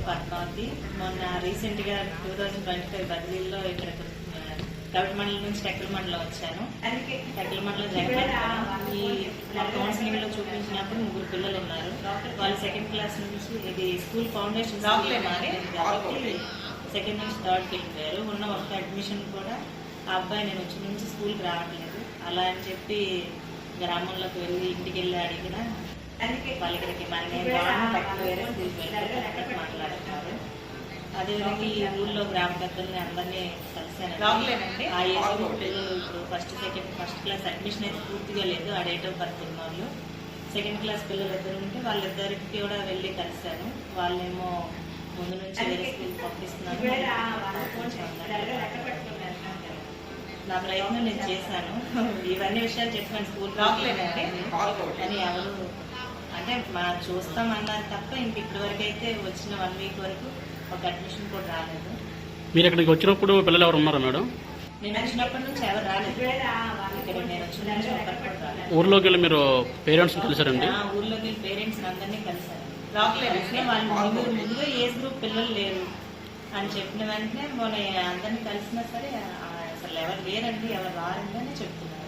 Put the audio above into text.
పద్మావతి. మొన్న రీసెంట్ గా 2025 బదిలీలో ఇక్కడ కవిటి మండలం నుంచి టెక్కల మండలం వచ్చాను. టెక్కల మండలం జగన్ ఈ కౌన్సిలింగ్ లో చూపించినప్పుడు 3 పిల్లలు ఉన్నారు. వాళ్ళు 2nd క్లాస్ నుంచి ఇది స్కూల్ ఫౌండేషన్ కాబట్టి 2nd నుంచి 3rd వెళ్ళిపోయారు. ఉన్న ఒక అడ్మిషన్ కూడా ఆ అబ్బాయి నేను వచ్చిన నుంచి స్కూల్కి రావట్లేదు అలా అని చెప్పి గ్రామంలోకి వెళ్ళి ఇంటికి వెళ్ళి అడిగిన వాళ్ళకి మన వేరే స్కూల్కి వెళ్ళారు అక్కడ మాట్లాడుతున్నారు. అదేవిధంగా ఈ ఊళ్ళో గ్రామ పెద్దల్ని అందరినీ కలిశాను. ఆ ఏజ్ గ్రూప్ పిల్లలు ఇప్పుడు ఫస్ట్ క్లాస్ అడ్మిషన్ అయితే పూర్తిగా లేదు. ఆ డేట్ ఆఫ్ బర్త్ ఉన్న వాళ్ళు 2nd క్లాస్ పిల్లలు ఇద్దరు ఉంటే వాళ్ళిద్దరికి కూడా వెళ్ళి కలిశాను. వాళ్ళేమో ముందు నుంచి వేరే స్కూల్ పంపిస్తున్నాను. నా ప్రయత్నం నేను చేశాను. ఇవన్నీ విషయాలు చెప్పాను స్కూల్ రావట్లేదండి అని ఎవరు అంటే చూస్తామన్నారు తప్ప ఇప్పటి వరకు అయితే వచ్చిన 1 వీక్ వరకు ఒక అడ్మిషన్ కూడా రాలేదు. మీరు ఇక్కడికి వచ్చినప్పుడు పిల్లలు ఎవరు ఉన్నారా మేడం? నేను వచ్చినప్పటి నుంచి ఎవరు రాలేదు. ఇక్కడ నేను వచ్చిన నుంచి ఒకరు కూడా రాలేదు. ఊర్లోకి వెళ్ళి మీరు పేరెంట్స్ కలిసారండి? ఊర్లోకి వెళ్ళి పేరెంట్స్ అందరినీ కలిసారు. రావట్లేదు వాళ్ళు ముందుగా ఏజ్ గ్రూప్ పిల్లలు లేరు అని చెప్పిన వెంటనే మన అందరినీ కలిసినా సరే అసలు ఎవరు లేరండి ఎవరు రారండి అని చెప్తున్నారు.